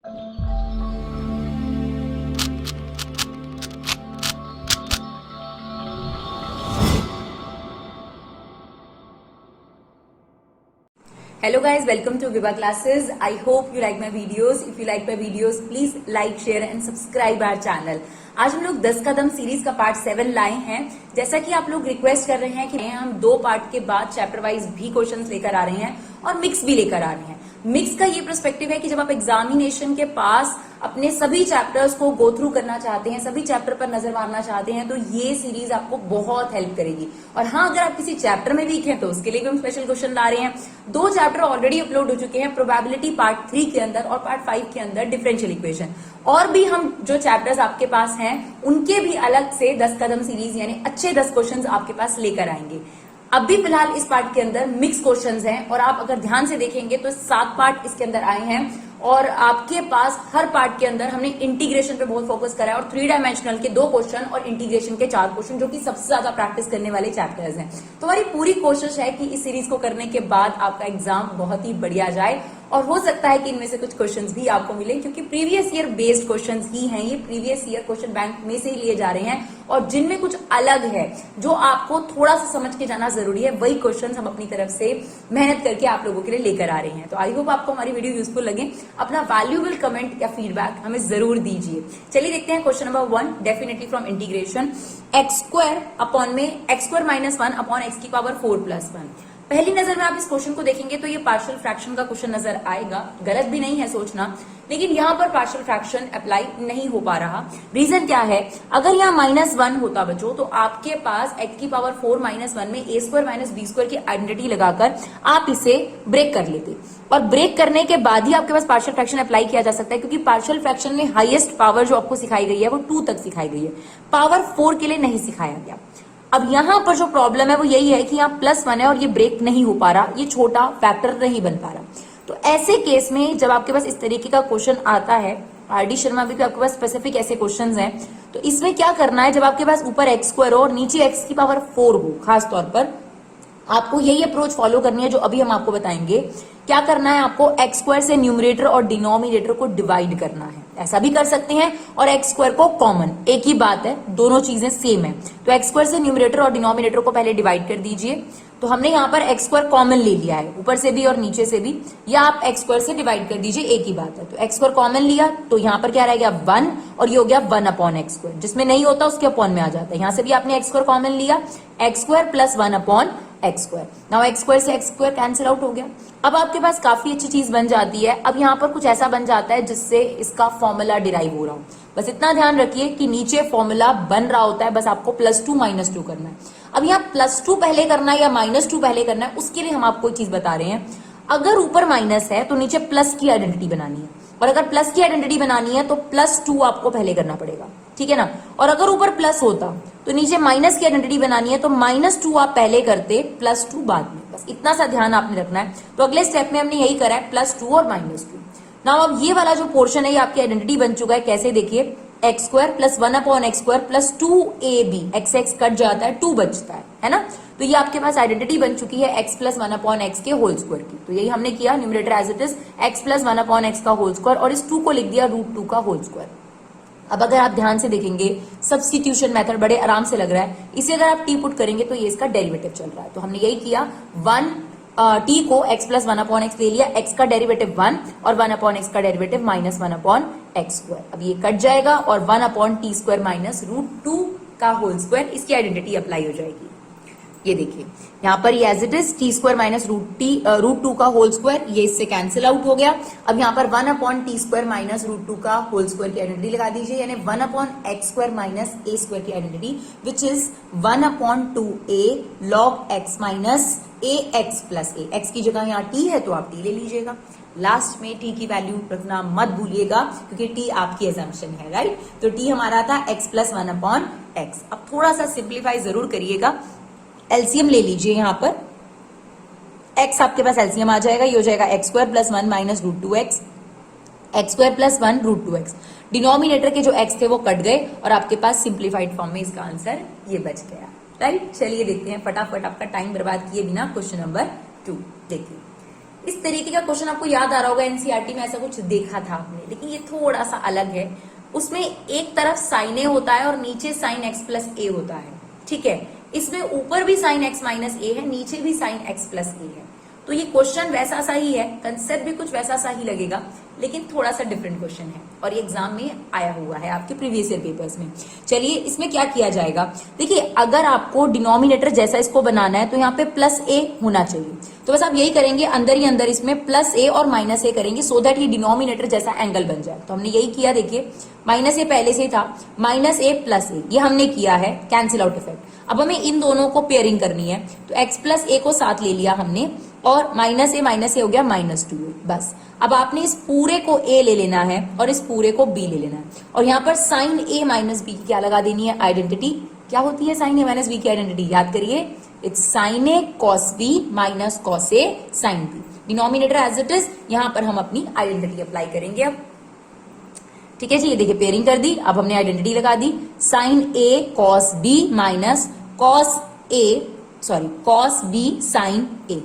Hello guys, welcome to Viva Classes. I hope you like my videos. If you like my videos, please like, share and subscribe our channel. आज हम लोग 10 कदम series का part 7 लाए हैं। जैसा कि आप लोग रिक्वेस्ट कर रहे हैं कि हम 2 पार्ट के बाद चैप्टर वाइज भी क्वेश्चंस लेकर आ रहे हैं और मिक्स भी लेकर आ रहे हैं। मिक्स का ये पर्सपेक्टिव है कि जब आप एग्जामिनेशन के पास अपने सभी चैप्टर्स को गो थ्रू करना चाहते हैं, सभी चैप्टर पर नजर मारना चाहते हैं, तो ये सीरीज आपको बहुत हेल्प करेगी। और हाँ, अगर आप किसी चैप्टर में वीक हैं तो उसके लिए भी हम स्पेशल क्वेश्चन ला रहे हैं। 2 चैप्टर ऑलरेडी अपलोड हो चुके हैं, प्रोबेबिलिटी पार्ट 3 के अंदर और पार्ट 5 के अंदर डिफरेंशियल इक्वेशन। और भी हम जो चैप्टर्स आपके पास हैं उनके भी अलग से 10 कदम सीरीज यानी अच्छे 10 क्वेश्चंस आपके पास लेकर आएंगे। अभी फिलहाल इस पार्ट के अंदर मिक्स क्वेश्चंस हैं और आप अगर ध्यान से देखेंगे तो 7 पार्ट इसके अंदर आए हैं और आपके पास हर पार्ट के अंदर हमने इंटीग्रेशन पे बहुत फोकस करा है और 3 डायमेंशनल के 2 क्वेश्चन और इंटीग्रेशन के 4 क्वेश्चन, जो कि सबसे ज्यादा प्रैक्टिस करने वाले चैप्टर्स हैं। तो हमारी पूरी कोशिश है कि इस सीरीज को करने के बाद आपका एग्जाम बहुत ही बढ़िया जाए और हो सकता है कि इनमें से कुछ क्वेश्चंस भी आपको मिले, क्योंकि प्रीवियस ईयर बेस्ड क्वेश्चंस ही हैं ये। प्रीवियस ईयर क्वेश्चन बैंक में से ही लिए जा रहे हैं और जिनमें कुछ अलग है जो आपको थोड़ा सा समझ के जाना जरूरी है, वही क्वेश्चंस हम अपनी तरफ से मेहनत करके आप लोगों के लिए लेकर आ रहे हैं। तो आई होप आपको हमारी वीडियो यूजफुल लगे। अपना वैल्यूएबल कमेंट या फीडबैक हमें जरूर दीजिए। चलिए देखते हैं question number 1, definitely from integration. X square upon में x square minus 1 upon x की पावर 4 प्लस 1। पहली नजर में आप इस क्वेश्चन को देखेंगे तो ये पार्शियल फ्रैक्शन का क्वेश्चन नजर आएगा। गलत भी नहीं है सोचना, लेकिन यहाँ पर पार्शियल फ्रैक्शन अप्लाई नहीं हो पा रहा। रीजन क्या है? अगर यहाँ -1 होता बच्चों तो आपके पास x की पावर 4 -1 में a square minus b square की आइडेंटिटी लगाकर आप इसे ब्रेक कर लेते और ब्रेक करने के बाद ही आपके पास पार्शियल फ्रैक्शन अप्लाई किया जा सकता है, क्योंकि पार्शियल फ्रैक्शन में हाईएस्ट पावर जो आपको सिखाई गई है वो 2 तक सिखाई गई है, पावर 4 के लिए नहीं सिखाया गया। अब यहां पर जो प्रॉब्लम है वो यही है कि यहाँ +1 है और ये ब्रेक नहीं हो पा रहा, ये छोटा फैक्टर नहीं बन पा रहा। तो ऐसे केस में जब आपके पास इस तरीके का क्वेश्चन आता है, आरडी शर्मा भी आपके पास स्पेसिफिक ऐसे क्वेश्चंस हैं, तो इसमें क्या करना है, जब आपके पास ऊपर एक्स स्क्वायर हो और नीचे एक्स की पावर 4 हो, खास तौर पर आपको यही अप्रोच फॉलो करनी है जो अभी हम आपको बताएंगे। क्या करना है आपको? एक्स स्क्वायर से न्यूमरेटर और डिनोमिनेटर को डिवाइड करना है। ऐसा भी कर सकते हैं और एक्स स्क्वायर को कॉमन, एक ही बात है, दोनों चीजें सेम है। तो एक्स स्क्वायर से न्यूमरेटर और डिनोमिनेटर को पहले डिवाइड कर दीजिए। तो हमने यहाँ पर एक्स स्क्वायर कॉमन ले लिया है, ऊपर से भी और नीचे से भी, या आप एक्स स्क्वायर से डिवाइड कर दीजिए, एक ही बात है। तो एक्स स्क्वायर कॉमन लिया तो यहाँ पर क्या रह गया 1 और ये हो गया 1 अपॉन एक्स स्क्वायर, जिसमें नहीं होता उसके अपॉन में आ जाता है। यहाँ से भी आपने एक्स स्क्वायर कॉमन लिया, x square plus 1 upon x square. Now x square से एक्स स्क्वायर कैंसिल आउट हो गया। अब आपके पास काफी अच्छी चीज बन जाती है। अब यहाँ पर कुछ ऐसा बन जाता है जिससे इसका फॉर्मूला डिराइव हो रहा हो। बस इतना ध्यान रखिए कि नीचे फॉर्मूला बन रहा होता है, बस आपको +2 -2 करना है। अब यहाँ +2 पहले करना है या -2 पहले करना है, उसके लिए हम आपको एक चीज बता रहे हैं। अगर ऊपर माइनस है तो नीचे प्लस की आइडेंटिटी बनानी है, और अगर प्लस की आइडेंटिटी बनानी है तो +2 आपको पहले करना पड़ेगा, ठीक है ना। और अगर ऊपर प्लस होता तो नीचे माइनस की आइडेंटिटी बनानी है तो -2 आप पहले करते, +2 बाद में। बस इतना सा ध्यान आपने रखना है। तो अगले स्टेप में हमने यही करा है, +2 और -2। नाउ अब ये वाला जो पोर्शन है ये आपकी आइडेंटिटी बन चुका है। कैसे? देखिए, x square plus 1 upon x square plus 2ab, x x cut जाता है, 2 बचता है ना। तो ये आपके पास आइडेंटिटी बन चुकी है x प्लस 1 अपॉन एक्स के होल स्क्वायर की। तो यही हमने किया, numerator as it is x plus 1 upon x का होल स्क्वायर, और इस 2 को लिख दिया √2 का होल स्क्वायर। अब अगर आप ध्यान से देखेंगे, सब्स्टिट्यूशन मेथड बड़े आराम से लग रहा है। इसे अगर आप टी पुट करेंगे तो ये इसका डेरिवेटिव चल रहा है। तो हमने यही किया, टी को x प्लस 1 अपॉन एक्स ले लिया, x का डेरिवेटिव 1 और 1 अपॉन एक्स का डेरिवेटिव -1 अपॉन एक्स स्क्वायर। अब ये कट जाएगा और 1 अपॉन टी स्क्वायर माइनस √2 का होल स्क्वायर, इसकी आइडेंटिटी अप्लाई हो जाएगी। ये देखिए यहाँ पर ये as it is t square minus √2 का होल स्क्वायर, ये इससे कैंसिल आउट हो गया। अब यहाँ पर 1 अपॉन टी स्क्वायर माइनस √2 का होल स्क्वायर की आइडेंटिटी लगा दीजिए, यानी 1 अपॉन एक्स स्क्वायर माइनस ए स्क्वायर की identity, which is 1 upon 2a log x minus A x plus A. X की जगह यहाँ टी है तो आप टी ले लीजिएगा। लास्ट में टी की वैल्यू रखना मत भूलिएगा, क्योंकि टी आपकी एजम्पशन है, राइट। तो टी हमारा था x प्लस 1 अपॉन एक्स। अब थोड़ा सा सिंप्लीफाई जरूर करिएगा, एलसीएम ले लीजिए। यहाँ पर x आपके पास एलसीएम आ जाएगा, ये हो जाएगा x square plus 1 minus √2x, x square plus 1 √2x। Denominator के जो x थे वो कट गए और आपके पास सिंप्लीफाइड फॉर्म में इसका आंसर ये बच गया, राइट। चलिए देखते हैं फटाफट, आपका टाइम बर्बाद किए बिना क्वेश्चन नंबर 2 देखिए। इस तरीके का क्वेश्चन आपको याद आ रहा होगा, एनसीईआरटी में ऐसा कुछ देखा था आपने, लेकिन ये थोड़ा सा अलग है। उसमें एक तरफ साइन ए होता है और नीचे साइन एक्स प्लस ए होता है, ठीक है। इसमें ऊपर भी साइन एक्स माइनस ए है, नीचे भी साइन एक्स प्लस ए है। तो ये क्वेश्चन वैसा सा ही है, कंसेप्ट भी कुछ वैसा सा ही लगेगा, लेकिन थोड़ा सा डिफरेंट क्वेश्चन है और ये एग्जाम में आया हुआ है आपके प्रीवियस ईयर पेपर्स में। चलिए इसमें क्या किया जाएगा, देखिए अगर आपको डिनोमिनेटर जैसा इसको बनाना है तो यहाँ पे प्लस ए होना चाहिए, तो बस आप यही करेंगे, अंदर ही अंदर इसमें प्लस ए और माइनस ए करेंगे सो दैट ये डिनोमिनेटर जैसा एंगल बन जाए। तो हमने यही किया, देखिए माइनस ए पहले से ही था, माइनस ए प्लस ए ये हमने किया है, कैंसिल आउट इफेक्ट। अब हमें इन दोनों को पेयरिंग करनी है, तो एक्स प्लस ए को साथ ले लिया हमने और माइनस ए हो गया माइनस 2a। बस अब आपने इस पूरे को a ले लेना है और इस पूरे को b ले लेना है, और यहाँ पर साइन a माइनस b की क्या लगा देनी है, आइडेंटिटी। क्या होती है साइन a माइनस b की आइडेंटिटी, याद करिए, it's sine a cos b minus cos a sine b। Denominator as it is, यहाँ पर हम अपनी आइडेंटिटी अप्लाई करेंगे अब, ठीक है जी। ये देखिए पेयरिंग कर दी, अब हमने आइडेंटिटी लगा दी, sine a cos b minus cos b sine a,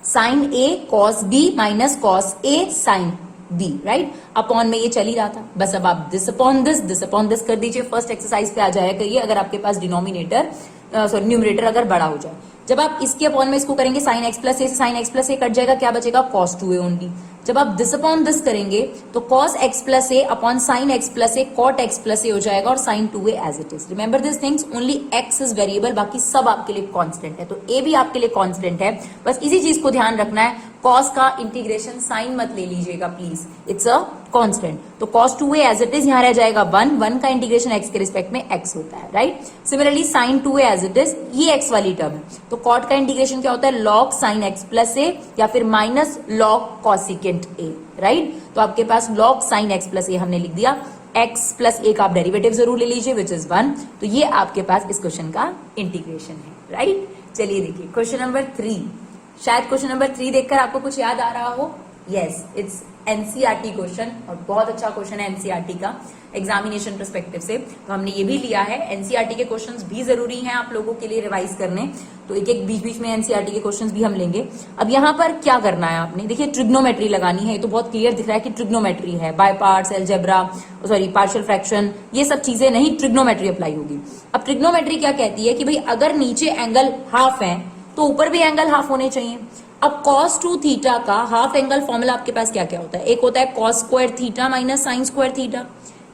sine a cos b minus cos a sine b, right. Upon में ये चल ही रहा था, बस अब आप दिस अपॉन दिस कर दीजिए, फर्स्ट एक्सरसाइज पे आ जाया करिए अगर आपके पास डिनोमिनेटर न्यूमरेटर अगर बड़ा हो जाए। जब आप इसके अपॉन में इसको करेंगे, साइन एक्स प्लस ए से साइन एक्स प्लस ए कट जाएगा, क्या बचेगा, कॉस 2a ओनली। जब आप दिस अपॉन दिस करेंगे तो cos x plus a upon sine x plus a cot x plus a हो जाएगा और sine 2a as it is. Remember this things, only x is variable, बाकी सब आपके लिए कांस्टेंट है, तो ए भी आपके लिए कांस्टेंट है। बस इसी चीज को ध्यान रखना है, कॉस का इंटीग्रेशन साइन मत ले लीजिएगा प्लीज, इट्स अ कांस्टेंट। तो cos 2a as it is यहाँ रह जाएगा 1 का इंटीग्रेशन एक्स के रिस्पेक्ट में एक्स होता है, right. Similarly sine 2a as it is, ये एक्स वाली टर्म है, तो कॉट का इंटीग्रेशन क्या होता है, log sine x plus a या फिर minus log cosecant a, right. तो आपके पास log sine x plus a हमने लिख दिया, एक्स प्लस ए का आप डेरिवेटिव जरूर ले लीजिए विच इज 1। तो ये आपके पास इस क्वेश्चन का इंटीग्रेशन है, राइट। चलिए देखिए क्वेश्चन नंबर 3, शायद क्वेश्चन नंबर 3 देखकर आपको कुछ याद आ रहा हो, यस इट्स एनसीईआरटी क्वेश्चन, और बहुत अच्छा क्वेश्चन है एनसीईआरटी का एग्जामिनेशन पर्सपेक्टिव से। तो हमने ये भी लिया है, एनसीईआरटी के क्वेश्चंस भी जरूरी हैं आप लोगों के लिए रिवाइज करने, तो एक एक बीच बीच में एनसीईआरटी के क्वेश्चंस भी हम लेंगे। अब यहाँ पर क्या करना है आपने, देखिए ट्रिग्नोमेट्री लगानी है, ये तो बहुत क्लियर दिख रहा है कि ट्रिग्नोमेट्री है, by parts, algebra, sorry partial fraction, ये सब चीजें नहीं, ट्रिग्नोमेट्री अप्लाई होगी। अब ट्रिग्नोमेट्री क्या कहती है कि भाई अगर नीचे एंगल हाफ है तो ऊपर भी एंगल हाफ होने चाहिए। अब cos 2 थीटा का हाफ एंगल फॉर्मूला आपके पास क्या क्या होता है, एक होता है cos square theta minus sine square theta,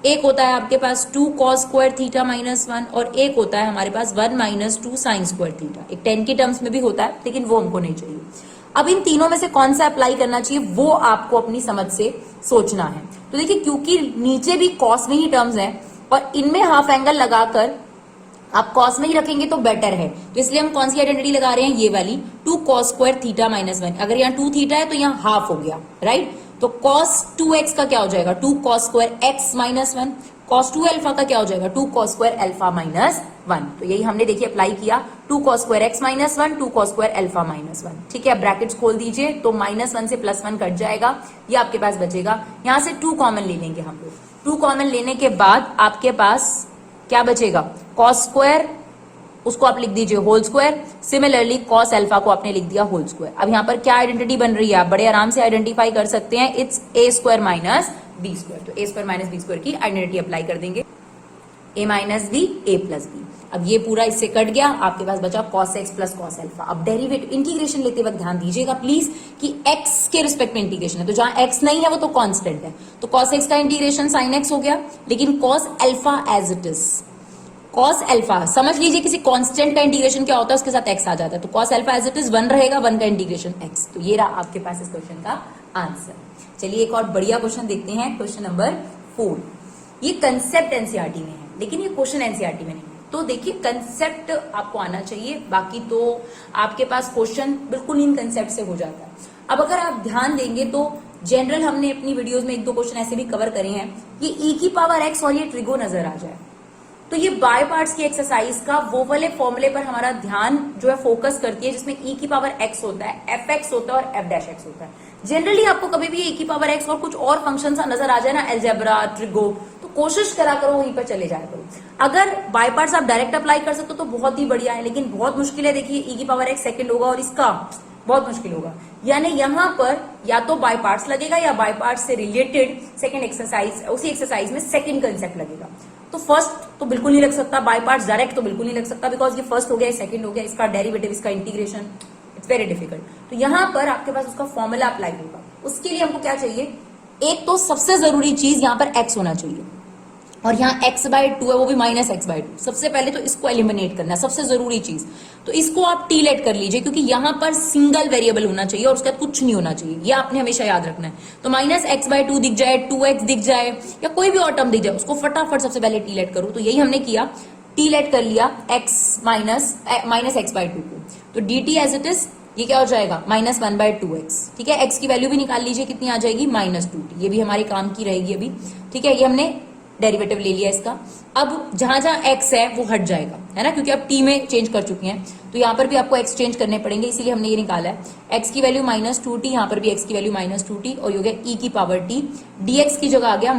एक होता है आपके पास 2 cos स्क्वायर थीटा माइनस 1, और एक होता है हमारे पास 1 माइनस 2 साइन स्क्वायर थीटा। एक 10 की टर्म्स में भी होता है, लेकिन वो हमको नहीं चाहिए। अब इन तीनों में से कौन सा अप्लाई करना चाहिए वो आपको अपनी समझ से सोचना है। तो देखिए क्योंकि नीचे भी cos में ही टर्म्स है और इनमें हाफ एंगल लगाकर आप कॉस में ही रखेंगे तो बेटर है, तो इसलिए हम कौन सी आइडेंटिटी लगा रहे हैं, ये वाली 2 cos स्क्वायर थीटा माइनस 1। अगर यहाँ 2 थीटा है तो यहाँ हाफ हो गया, राइट। तो cos 2x का क्या हो जाएगा, 2 cos square x minus 1, cos 2 alpha का क्या हो जाएगा, 2 cos स्क्वायर अल्फा माइनस 1। तो यही हमने देखिए अप्लाई किया, 2 cos square x minus 1, 2 cos square alpha minus 1, ठीक है। ब्रैकेट्स खोल दीजिए तो माइनस 1 से प्लस 1 कट जाएगा, ये आपके पास बचेगा। यहाँ से 2 कॉमन ले लेंगे हम लोग, 2 कॉमन लेने के बाद आपके पास क्या बचेगा, cos स्क्वायर, उसको आप लिख दीजिए whole square. Similarly cos alpha को आपने लिख दिया होल स्क्वायर। अब यहाँ पर क्या आइडेंटिटी बन रही है, आप बड़े आराम से आइडेंटिफाई कर सकते हैं, it's a square minus b square. तो a square minus b square की आइडेंटिटी अप्लाई कर देंगे, a minus b a plus b। अब ये पूरा इससे कट गया, आपके पास बचा cos x plus cos alpha. अब डेरिवेटिव इंटीग्रेशन लेते वक्त ध्यान दीजिएगा प्लीज कि x के रिस्पेक्ट में इंटीग्रेशन है, तो जहां x नहीं है वो तो कांस्टेंट है, तो cos x का इंटीग्रेशन sin x हो गया, लेकिन cos alpha as it is, cos alpha समझ लीजिए किसी कांस्टेंट का इंटीग्रेशन क्या होता है उसके साथ x आ जाता है, तो cos alpha as it is 1 रहेगा, 1 का इंटीग्रेशन x। तो ये रहा आपके पास इस क्वेश्चन का आंसर। चलिए एक और बढ़िया क्वेश्चन देखते हैं, क्वेश्चन नंबर 4। ये कंसेप्ट एनसीईआरटी में है लेकिन ये क्वेश्चन एनसीईआरटी में नहीं है, तो देखिए कंसेप्ट आपको आना चाहिए, बाकी तो आपके पास क्वेश्चन बिल्कुल इन कंसेप्ट से हो जाता है। अब अगर आप ध्यान देंगे तो जनरल हमने अपनी वीडियोस में 1-2 क्वेश्चन ऐसे भी कवर करे हैं, ये e की पावर x और ये ट्रिगो नजर आ जाए, तो ये बाय पार्ट्स की एक्सरसाइज का वो वाले फॉर्मूले पर हमारा ध्यान जो है फोकस करती है जिसमें e की पावर x होता है, fx होता है और f डैश x होता है। जनरली आपको कभी भी e की पावर x और कुछ और फंक्शन सा नजर आ जाए ना, अलजेब्रा, ट्रिगो, तो कोशिश करा करो वहीं पर चले जाया करो। अगर बाय पार्ट्स आप डायरेक्ट अप्लाई कर सकते हो तो बहुत ही बढ़िया है, लेकिन बहुत मुश्किल है। देखिए e की पावर x सेकंड होगा और इसका बहुत मुश्किल होगा, यानी यहाँ पर या तो बाय पार्ट्स लगेगा या बाय पार्ट्स से रिलेटेड सेकंड एक्सरसाइज, उसी एक्सरसाइज में सेकंड कंसेप्ट लगेगा। तो फर्स्ट तो बिल्कुल नहीं लग सकता, बाय पार्ट्स डायरेक्ट तो बिल्कुल नहीं लग सकता, बिकॉज ये फर्स्ट हो गया, सेकंड हो गया, इसका डेरिवेटिव, इसका इंटीग्रेशन, इट्स वेरी डिफिकल्ट। तो यहाँ पर आपके पास उसका फॉर्मूला अप्लाई होगा। उसके लिए हमको क्या चाहिए, एक तो सबसे जरूरी चीज यहाँ पर x होना चाहिए, और यहाँ x/2 है, वो भी -x/2। सबसे पहले तो इसको एलिमिनेट करना है, सबसे जरूरी चीज। तो इसको आप t लेट कर लीजिए, क्योंकि यहाँ पर सिंगल वेरिएबल होना चाहिए और उसका कुछ नहीं होना चाहिए, ये आपने हमेशा याद रखना है। तो -x/2 दिख जाए, 2x दिख जाए, या कोई भी और टर्म दिख जाए, उसको फटाफट सबसे पहले t लेट करो। तो यही हमने किया, t लेट कर लिया x -x/2 को। तो dt एज इट इज, ये क्या हो जाएगा, -1/2x। ठीक है, x की वैल्यू भी निकाल लीजिए, कितनी आ जाएगी, -2t। ये भी हमारे काम की रहेगी अभी। ठीक है, ये हमने डेरिवेटिव ले लिया इसका। अब जहां जहां x है वो हट जाएगा, है ना, क्योंकि अब t में चेंज कर चुके हैं। तो यहाँ पर भी आपको x चेंज करने पड़ेंगे, इसीलिए हमने ये निकाला है। x की वैल्यू -2t, यहाँ पर भी x की वैल्यू -2t, और ये हो गया e की पावर t। dx की जगह आ गया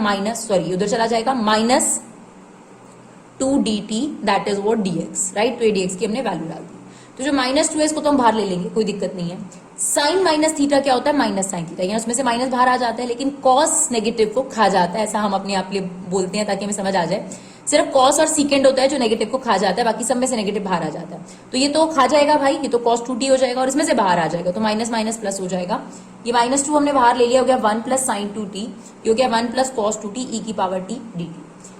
उधर चला जाएगा -2dt, that is what dx, right. तो ये dx की हमने वैल्यू डाल दी। तो जो -2 है इसको तो हम बाहर ले लेंगे, कोई दिक्कत नहीं है। साइन माइनस थीटा क्या होता है, माइनस साइन थीटा, यहाँ उसमें से माइनस बाहर आ जाता है, लेकिन कॉस नेगेटिव को खा जाता है, ऐसा हम अपने आप लिए बोलते हैं ताकि हमें समझ आ जाए। सिर्फ कॉस और सीकेंड होता है जो नेगेटिव को खा जाता है, बाकी सब में से नेगेटिव बाहर आ जाता है। तो ये तो खा जाएगा भाई, ये तो cos 2t हो जाएगा, और इसमें से बाहर आ जाएगा, तो माइनस माइनस प्लस हो जाएगा। ये -2 हमने बाहर ले लिया, हो गया 1 + sin 2t, ये हो गया 1 + cos 2t e की पावर t dt।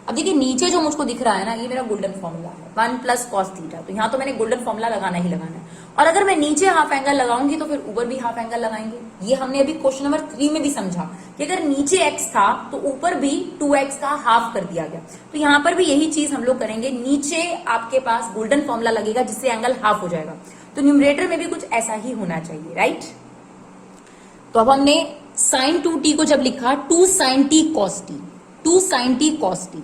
अब देखिए नीचे जो मुझको दिख रहा है ना, ये मेरा गोल्डन फॉर्मूला है, 1 + cos थीटा। तो यहाँ तो मैंने गोल्डन फॉर्मूला लगाना ही लगाना है, और अगर मैं नीचे हाफ एंगल लगाऊंगी तो फिर ऊपर भी हाफ एंगल लगाएंगे। ये हमने अभी क्वेश्चन नंबर 3 में भी समझा कि अगर नीचे x था तो ऊपर भी 2x का हाफ कर दिया गया। तो यहाँ पर भी यही चीज हम लोग करेंगे, नीचे आपके पास गोल्डन फॉर्मूला लगेगा जिससे एंगल हाफ हो जाएगा। तो न्यूमरेटर में भी कुछ ऐसा ही होना चाहिए, राइट। तो अब हमने sin 2t को जब लिखा 2 sin t cos t, 2 sin t cos t,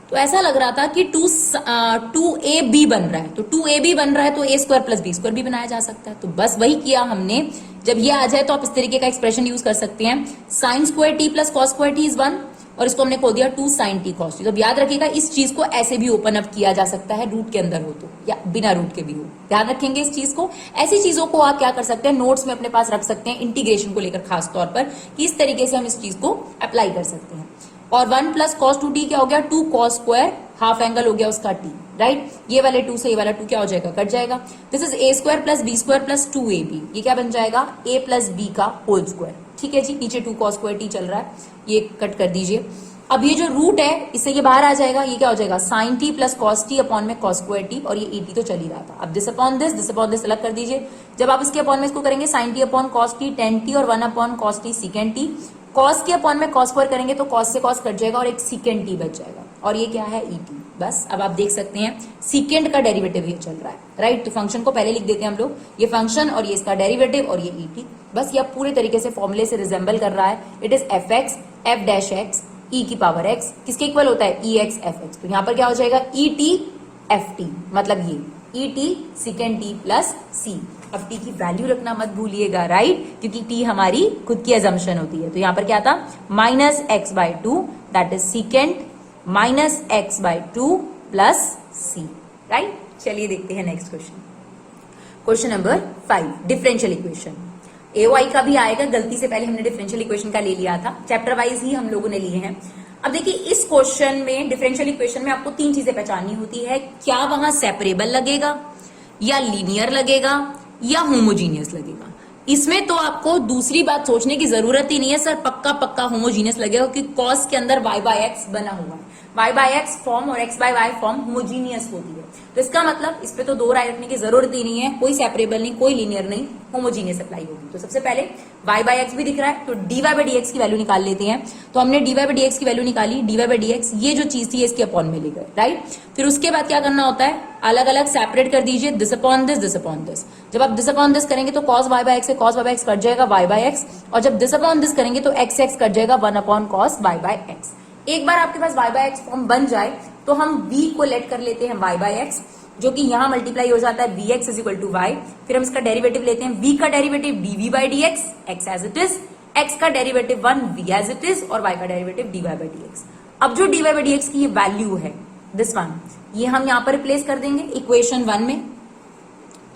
तो ऐसा लग रहा था कि 2ab बन रहा है। तो 2ab बन रहा है तो a² + b² भी बनाया जा सकता है। तो बस वही किया हमने। जब ये आ जाए तो आप इस तरीके का एक्सप्रेशन यूज कर सकते हैं, sin² t + cos² t = 1, और इसको हमने खोल दिया 2 sin t cos t। तो याद रखिएगा, इस चीज को ऐसे भी ओपन अप किया जा सकता है, रूट के अंदर हो तो, या बिना रूट के भी हो। ध्यान रखेंगे इस चीज को। ऐसी चीजों को आप क्या कर सकते हैं, नोट्स में अपने पास रख सकते हैं, इंटीग्रेशन को लेकर खास तौर पर, कि इस तरीके से हम इस चीज को अप्लाई कर सकते हैं। और 1 + cos 2t क्या हो गया, 2 cos², हाफ एंगल हो गया उसका t, राइट। ये वाले 2 से ये वाला 2 क्या हो जाएगा, कट जाएगा। This is a² + b² + 2ab, ये क्या बन जाएगा, a + b का होल स्क्वायर। ठीक है जी, नीचे 2 cos² चल रहा है, ये कट कर दीजिए। अब ये जो रूट है इससे ये बाहर आ जाएगा, ये क्या हो जाएगा, sin t + cos t upon में cos² t, और ये et तो चल ही रहा था। अब दिस अपॉन दिस अलग कर दीजिए। जब आप इसके अपॉन में इसको करेंगे, sin t upon cos t tan t, और 1 upon cos t secant t। cos के अपॉन में cos² करेंगे तो cos से cos कट जाएगा और एक secant t बच जाएगा, और ये क्या है, et। बस अब आप देख सकते हैं secant का डेरिवेटिव ये चल रहा है, राइट। तो फंक्शन को पहले लिख देते हैं हम लोग, ये फंक्शन और ये इसका डेरिवेटिव और ये et। बस ये पूरे तरीके से फॉर्मूले से रिजेंबल कर रहा है। It is fx f' e की पावर x, किसके इक्वल होता है, ex fx। तो यहाँ पर क्या हो जाएगा, et ft, मतलब ये et secant t + c। अब t की वैल्यू रखना मत भूलिएगा, राइट, क्योंकि t हमारी खुद की अजम्पशन होती है। तो यहाँ पर क्या था, -x/2, that is secant -x/2 + c, right. चलिए देखते हैं next question. Question number 5, differential equation. AOI का भी आएगा, गलती से पहले हमने डिफरेंशियल इक्वेशन का ले लिया था, चैप्टर वाइज ही हम लोगों ने लिए हैं। अब देखिए इस क्वेश्चन में, डिफरेंशियल इक्वेशन में आपको 3 चीजें पहचाननी होती है, क्या वहां सेपरेबल लगेगा, या लीनियर लगेगा, या होमोजीनियस लगेगा। इसमें तो आपको दूसरी बात सोचने की जरूरत ही नहीं है, सर पक्का होमोजीनियस लगेगा, क्योंकि cos के अंदर y/x बना हुआ है। y/x फॉर्म और x/y फॉर्म होमोजीनियस होती है। तो इसका मतलब इस पे तो दो राय रखने की जरूरत ही नहीं है, कोई सेपरेबल नहीं, कोई लीनियर नहीं, होमोजीनियस अप्लाई होगी। तो सबसे पहले y/x भी दिख रहा है, तो dy/dx की वैल्यू निकाल लेते हैं। तो हमने dy/dx की वैल्यू निकाली, dy/dx ये जो चीज थी इसके अपॉन में ले गए, राइट। फिर उसके बाद क्या करना होता है, अलग अलग सेपरेट कर दीजिए, दिस अपॉन दिस। जब आप दिस अपॉन दिस करेंगे तो cos y/x से cos y/x कट जाएगा y/x, और जब दिस अपॉन दिस करेंगे तो x कट जाएगा 1 अपॉन cos y/x। एक बार आपके पास y/x फॉर्म बन जाए तो हम v को लेट कर लेते हैं y/x, जो कि यहां मल्टीप्लाई हो जाता है vx = y। फिर हम इसका डेरिवेटिव लेते हैं, v का derivative dv/dx, x as it is, x का derivative 1 v as it is, और y का डेरिवेटिव dy/dx। अब जो dy/dx की ये वैल्यू है, दिस वन, ये हम यहाँ पर रिप्लेस कर देंगे इक्वेशन 1 में,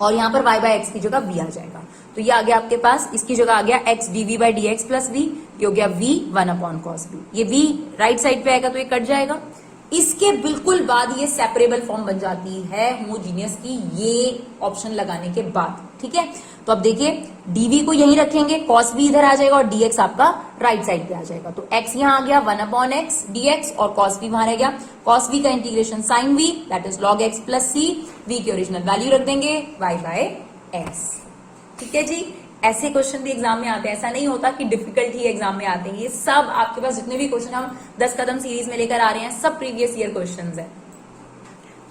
और यहाँ पर y/x की जगह v आ जाएगा। तो ये आ गया आपके पास, इसकी जगह आ गया x dv by d x plus v, ये हो गया v 1/cos v। ये v राइट साइड पे आएगा तो ये कट जाएगा। इसके बिल्कुल बाद ये सेपरेबल फॉर्म बन जाती है होमोजीनियस की, ये ऑप्शन लगाने के बाद। ठीक है, तो अब देखिए dv को यहीं रखेंगे, cos v इधर आ जाएगा और dx आपका राइट साइड पे आ जाएगा। तो x यहां आ गया 1/x dx और cos v वहां रह गया। cos v का integration sin v that is log x plus c, v की ओरिजिनल वैल्यू रख देंगे y बाय x। ठीक है जी, ऐसे क्वेश्चन भी एग्जाम में आते हैं, ऐसा नहीं होता कि डिफिकल्ट ही एग्जाम में आते हैं। ये सब आपके पास जितने भी क्वेश्चन हम 10 कदम सीरीज में लेकर आ रहे हैं सब प्रीवियस ईयर क्वेश्चंस हैं।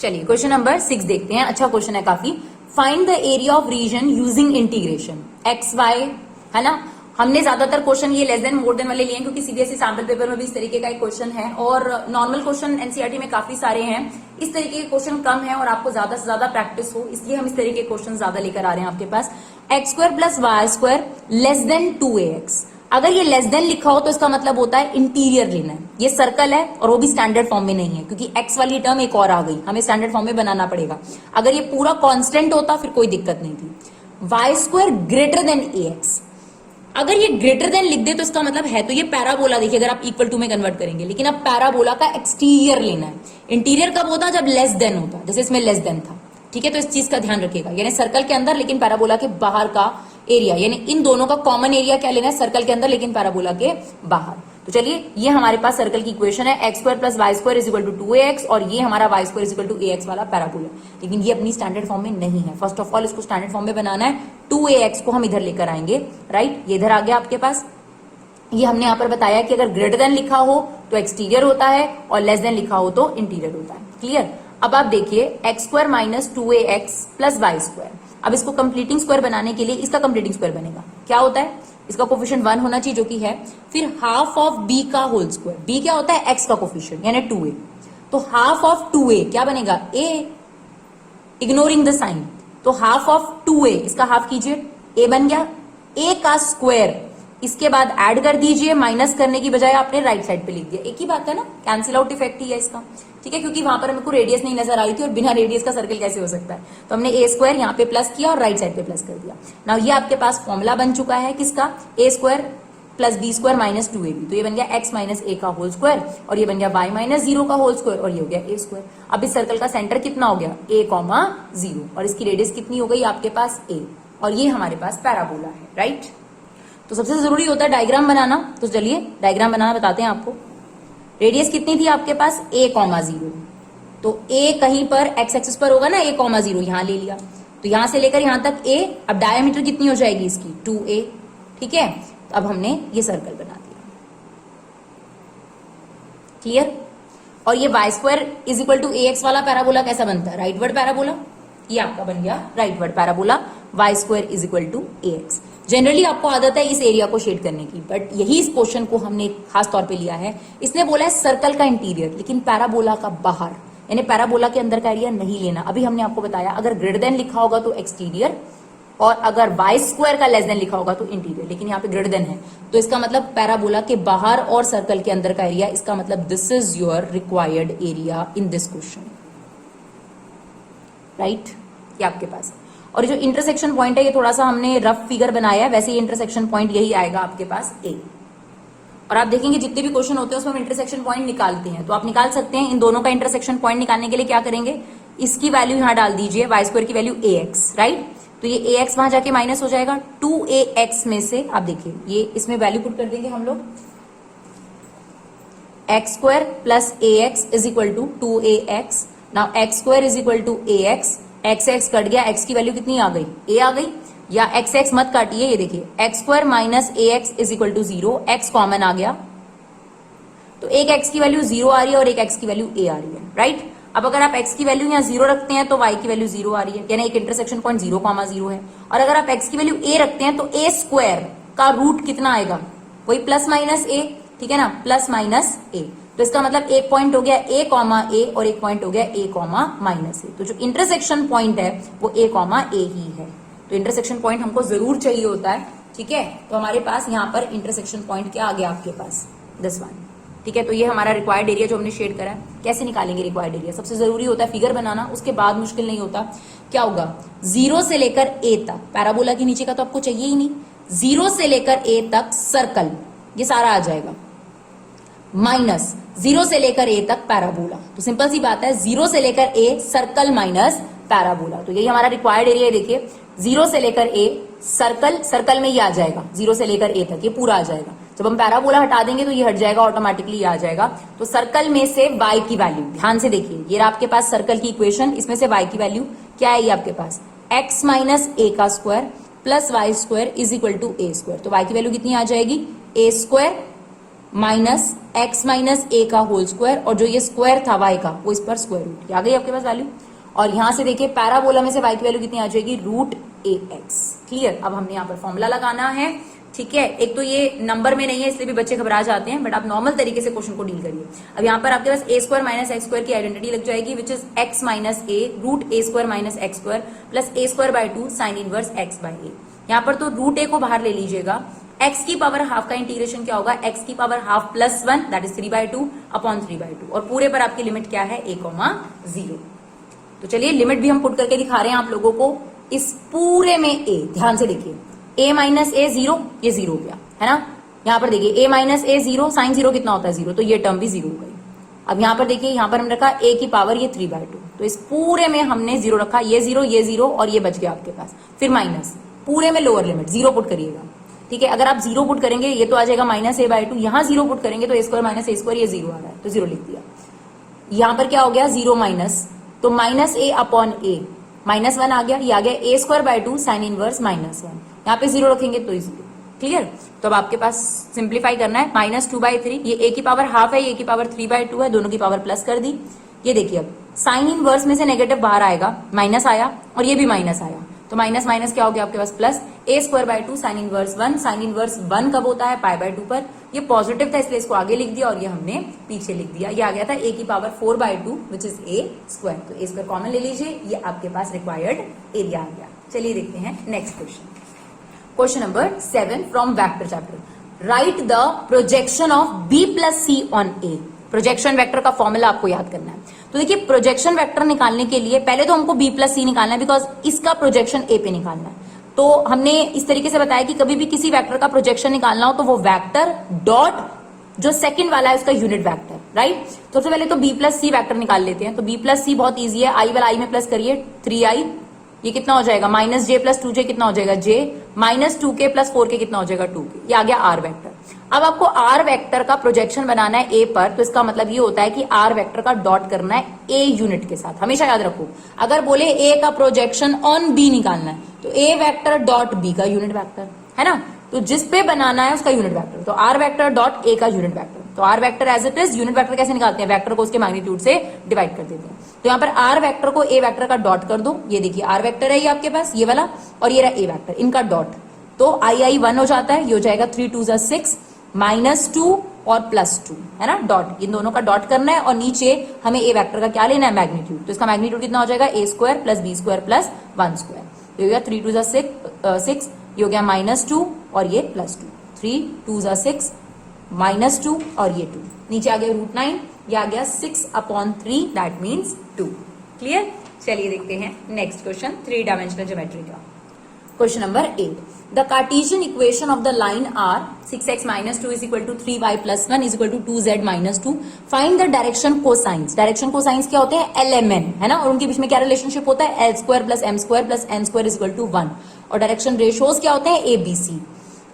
चलिए क्वेश्चन नंबर 6 देखते हैं, अच्छा क्वेश्चन है काफी। Find the area of region using integration x y, है ना। हमने ज्यादातर क्वेश्चन ये लेस देन मोर देन वाले लिए हैं क्योंकि सीबीएसई सैंपल पेपर में भी इस तरीके का एक क्वेश्चन है और नॉर्मल क्वेश्चन एनसीईआरटी में काफी सारे हैं। इस तरीके के क्वेश्चन कम है और आपको ज्यादा से ज्यादा प्रैक्टिस हो, इसलिए हम इस तरीके के क्वेश्चन ज्यादा लेकर आ रहे हैं आपके पास। X square plus y square less than 2ax, अगर ये लेस देन लिखा हो तो इसका मतलब होता है इंटीरियर लेना है। ये सर्कल है और वो भी स्टैंडर्ड फॉर्म में नहीं है क्योंकि एक्स वाली टर्म एक और आ गई, हमें स्टैंडर्ड फॉर्म में बनाना पड़ेगा। अगर ये पूरा कांस्टेंट होता फिर कोई दिक्कत नहीं थी। Y square greater than ax, अगर ये ग्रेटर देन लिख दे तो इसका मतलब है तो ये पैराबोला, देखिए अगर आप इक्वल टू में कन्वर्ट करेंगे, लेकिन अब पैराबोला का एक्सटीरियर लेना है। इंटीरियर कब होता जब लेस देन होता, जैसे इसमें लेस देन था। ठीक है, तो इस चीज का ध्यान रखिएगा, यानी सर्कल के अंदर लेकिन पैराबोला के बाहर का एरिया, यानी इन दोनों का कॉमन एरिया क्या लेना है, सर्कल के अंदर लेकिन पैराबोला के बाहर। तो चलिए ये हमारे पास सर्कल की इक्वेशन है, x square plus y square is equal to 2ax और ये हमारा y square is equal to ax वाला पैराबोला। लेकिन ये अपनी स्टैंडर्ड फॉर्म में नहीं है। फर्स्ट ऑफ ऑल इसको स्टैंडर्ड फॉर्म में बनाना है। 2ax को हम इधर लेकर आएंगे, राइट, ये इधर आ गया आपके पास। ये हमने यहाँ पर बताया कि अगर ग्रेटर देन लिखा हो तो एक्सटीरियर होता है और लेस देन लिखा हो तो इंटीरियर होता है। क्लियर। अब आप देखिए x square minus 2ax plus y square, अब इसको कंप्लीटिंग स्क्वायर बनाने के लिए इसका कंप्लीटिंग स्क्वायर बनेगा। क्या होता है, इसका कोफिशिएंट 1 होना चाहिए जो कि है, फिर हाफ ऑफ b का होल स्क्वायर, b क्या होता है x का कोफिशिएंट यानी 2a, तो हाफ ऑफ 2a क्या बनेगा a, इग्नोरिंग द साइन, तो हाफ ऑफ 2a इसका हाफ कीजिए, a बन गया, a का स्क्वायर इसके बाद ऐड कर दीजिए, माइनस करने की बजाय आपने राइट साइड पे लिख दिया, एक ही बात है ना, कैंसिल आउट इफेक्ट ही है इसका। ठीक है, क्योंकि वहां पर हमको रेडियस नहीं नजर आ रही थी और बिना रेडियस का सर्कल कैसे हो सकता है, तो हमने a स्क्वायर यहाँ पे प्लस किया और राइट साइड पे प्लस कर दिया। नाउ ये आपके पास फॉर्मूला बन चुका है किसका, a square plus b square minus 2ab, तो ये बन गया x माइनस a का होल स्क्वायर और ये बन गया y माइनस 0 का होल स्क्वायर और ये हो गया a स्क्वायर। अब इस सर्कल का सेंटर कितना हो गया a, 0 और इसकी रेडियस कितनी हो गई आपके पास a और ये हमारे पास पैराबोला है, राइट। तो सबसे जरूरी होता है डायग्राम बनाना, तो चलिए डायग्राम बनाना बताते हैं आपको। रेडियस कितनी थी आपके पास a, 0, तो a कहीं पर x एक्सिस पर होगा ना, a, 0 यहां ले लिया, तो यहां से लेकर यहां तक a, अब डायमीटर कितनी हो जाएगी इसकी 2a। ठीक है, तो अब हमने ये सर्कल बना दिया। क्लियर। और ये y square is equal to ax वाला पैराबोला कैसा बनता है, राइटवर्ड पैराबोला, ये आपका बन गया rightward parabola, y square is equal to ax। Generally आपको आदत है इस एरिया को शेड करने की, बट यही इस क्वेश्चन को हमने खास तौर पे लिया है। इसने बोला है सर्कल का इंटीरियर लेकिन पैराबोला का बाहर, यानी पैराबोला के अंदर का एरिया नहीं लेना। अभी हमने आपको बताया अगर ग्रेटर देन लिखा होगा तो एक्सटीरियर और अगर वाई स्क्वायर का लेस देन लिखा होगा तो इंटीरियर, लेकिन यहाँ पे ग्रेटर देन है तो इसका मतलब पैराबोला के बाहर और सर्कल के अंदर का एरिया, इसका मतलब this is your required area in this question, right. ये आपके पास है। और जो इंटरसेक्शन पॉइंट है ये थोड़ा सा हमने रफ फिगर बनाया है, वैसे ही इंटरसेक्शन पॉइंट यही आएगा आपके पास A। और आप देखेंगे जितने भी क्वेश्चन होते हैं उसमें हम इंटरसेक्शन पॉइंट निकालते हैं, तो आप निकाल सकते हैं। इन दोनों का इंटरसेक्शन पॉइंट निकालने के लिए क्या करेंगे, इसकी वैल्यू यहां डाल दीजिए, वाई स्क्वायर की वैल्यू ax, राइट। तो ये ax वहां जाके माइनस हो जाएगा 2ax में से, आप देखिए ये इसमें वैल्यू पुट कर देंगे हम लोग, x square plus ax is equal to 2ax। Now x square is equal to ax, x x cut गया, एक्स की वैल्यू कितनी आ गई, a आ गई, या एक्स एक्स मत काटिए, ये देखिए x square minus ax is equal to 0, x common आ गया, तो एक x की वैल्यू 0 आ रही है और एक x की वैल्यू a आ रही है, राइट। अब अगर आप x की वैल्यू यहाँ 0 रखते हैं तो y की वैल्यू 0 आ रही है, यानी एक इंटरसेक्शन पॉइंट 0, है। और अगर आप x की वैल्यू a रखते हैं तो a स्क्वायर का रूट कितना आएगा, वही प्लस माइनस a, ठीक है ना, प्लस माइनस a। तो इसका मतलब एक पॉइंट हो गया a, और एक पॉइंट हो गया a, माइनस a। तो जो इंटरसेक्शन पॉइंट है वो a, ही है। तो इंटरसेक्शन पॉइंट हमको जरूर चाहिए होता है, ठीक है। तो हमारे पास यहाँ पर इंटरसेक्शन पॉइंट क्या आ गया आपके पास, दिस वन। ठीक है, तो ये हमारा रिक्वायर्ड एरिया जो हमने शेड करा है। कैसे निकालेंगे रिक्वायर्ड एरिया? सबसे जरूरी होता है फिगर बनाना, उसके बाद मुश्किल नहीं होता। क्या होगा? 0 से लेकर a तक, पैराबोला के नीचे का तो आपको चाहिए ही नहीं, 0 से लेकर a तक सर्कल, ये सारा आ जाएगा, माइनस 0 से लेकर a तक पैराबोला। तो सिंपल सी बात है, 0 से लेकर a सर्कल माइनस पैराबोला, तो यही हमारा रिक्वायर्ड एरिया है। देखिए 0 से लेकर a सर्कल, सर्कल में ये आ जाएगा 0 से लेकर a तक, ये पूरा आ जाएगा। जब हम पैराबोला हटा देंगे तो ये हट जाएगा, ऑटोमेटिकली ये आ जाएगा। तो सर्कल में से y की वैल्यू, ध्यान से देखिए, ये आपके पास सर्कल की इक्वेशन, इसमें से y की वैल्यू क्या है? ये आपके पास x माइनस a का square plus y square is equal to a square. तो y की वैल्यू कितनी आ जाएगी? a square minus x minus a का होल स्क्वायर, और जो ये स्क्वायर था y का, वो इस पर स्क्वायर रूट, आ गई आपके पास वैल्यू। और यहां से देखिए पैराबोला में से y की वैल्यू कितनी आ जाएगी? Root ax। क्लियर? अब हमने यहाँ पर फॉर्मूला लगाना है, ठीक है। एक तो ये नंबर में नहीं है इसलिए भी बच्चे घबरा जाते हैं, बट आप नॉर्मल तरीके से क्वेश्चन को डील करिए। अब यहाँ पर आपके पास a square minus x square की आइडेंटिटी लग जाएगी, which is x minus a root a square minus x square plus a square by 2 sine inverse x by a। यहाँ पर तो रूट a को बाहर ले लीजिएगा, x की पावर हाफ का इंटीग्रेशन क्या होगा? x की power half plus 1 that is 3/2 upon 3/2, और पूरे पर आपकी लिमिट क्या है? a, 0। तो चलिए लिमिट भी हम पुट करके दिखा रहे हैं आप लोगों को। इस पूरे में a, ध्यान से देखिए, a माइनस a 0, ये 0 हो गया है ना। यहाँ पर देखिए a माइनस a 0, साइन 0 कितना होता है? 0, तो ये टर्म भी 0 हो गई। अब यहाँ पर देखिए, यहाँ पर हमने रखा a की पावर ये 3/2, तो इस पूरे में हमने 0 रखा, ये 0 और ये बच गया आपके पास, फिर माइनस, पूरे में लोअर लिमिट 0 पुट करिएगा, ठीक है। अगर आप 0 पुट करेंगे ये तो आ जाएगा माइनस a/2, यहाँ 0 पुट करेंगे तो a square minus a square, ये 0 आ रहा है तो 0 लिख दिया। यहाँ पर क्या हो गया? 0 माइनस, तो minus a upon a, minus 1 आ गया, ये आ गया a square by 2 sine inverse minus 1, यहाँ पे 0 रखेंगे तो 0। क्लियर? तो अब आपके पास सिंप्लीफाई करना है, माइनस 2/3, ये a की पावर हाफ है, ये की पावर 3/2 है, दोनों की पावर प्लस कर दी। ये देखिए अब साइन इनवर्स में से नेगेटिव बाहर आएगा, माइनस आया और ये भी माइनस आया, तो माइनस माइनस क्या हो गया आपके पास? Plus a square by 2 sine inverse 1, sine inverse 1 कब होता है? π/2 पर। ये पॉजिटिव था इसलिए इसको आगे लिख दिया और ये हमने पीछे लिख दिया। ये आ गया था a की power 4/2 which is a square, तो a स्क्वायर कॉमन ले लीजिए, ये आपके पास रिक्वायर्ड एरिया आ गया। चलिए देखते हैं next question. Question number 7 from vector chapter, right the projection of b plus c on a। Projection vector का फॉर्मूला आपको याद करना है। तो देखिए प्रोजेक्शन वेक्टर निकालने के लिए पहले तो हमको b प्लस c निकालना है, बिकॉज इसका प्रोजेक्शन a पे निकालना है। तो हमने इस तरीके से बताया कि कभी भी किसी वेक्टर का प्रोजेक्शन निकालना हो तो वो वेक्टर डॉट जो सेकंड वाला है उसका यूनिट वेक्टर, राइट। तो सबसे पहले तो b प्लस सी वेक्टर निकाल लेते हैं। तो b प्लस सी बहुत ईजी है, आई वाला आई में प्लस करिए 3i, ये कितना हो जाएगा? माइनस j प्लस 2j कितना हो जाएगा? j minus 2k plus 4k कितना हो जाएगा? 2k। ये आ गया r वेक्टर। अब आपको r वेक्टर का प्रोजेक्शन बनाना है a पर, तो इसका मतलब ये होता है कि r वेक्टर का डॉट करना है a यूनिट के साथ। हमेशा याद रखो, अगर बोले a का प्रोजेक्शन ऑन b निकालना है तो a वेक्टर डॉट b का यूनिट वेक्टर है ना, तो जिस पे बनाना है उसका यूनिट वेक्टर, तो r वेक्टर डॉट a का यूनिट वेक्टर। तो r vector as it is, unit vector कैसे निकालते हैं? वेक्टर को उसके मैग्नीट्यूड से डिवाइड कर देते हैं। तो यहाँ पर r वेक्टर को a वेक्टर का डॉट कर दो, ये देखिए r वेक्टर है ये आपके पास, ये वाला, और ये रहा a वेक्टर, इनका डॉट, तो i 1 हो जाता है, ये हो जाएगा 3 2 6 माइनस 2 और प्लस 2 है ना, डॉट, इन दोनों का डॉट करना है। और नीचे हमें a वेक्टर का क्या लेना है? मैग्नीट्यूड। तो इसका मैग्नीट्यूड कितना हो जाएगा? a square plus b square plus 1 square, ये हो गया 3 2 6, ये हो गया माइनस 2 और ये प्लस 2, 3 2 6 माइनस 2 और ये 2, नीचे आ गया √9, ये आ गया 6/3 दैट मीन्स 2। क्लियर? चलिए देखते हैं नेक्स्ट क्वेश्चन, 3 डायमेंशनल ज्योमेट्री का। Question number 8, the Cartesian equation of the line are 6x minus 2 is equal to 3y plus 1 is equal to 2z minus 2, find the direction cosines. Direction cosines क्या होते हैं? LMN है ना, और उनके बीच में क्या रिलेशनशिप होता है? l square plus m square plus n square is equal to 1। और डायरेक्शन रेशियोज क्या होते हैं? ABC।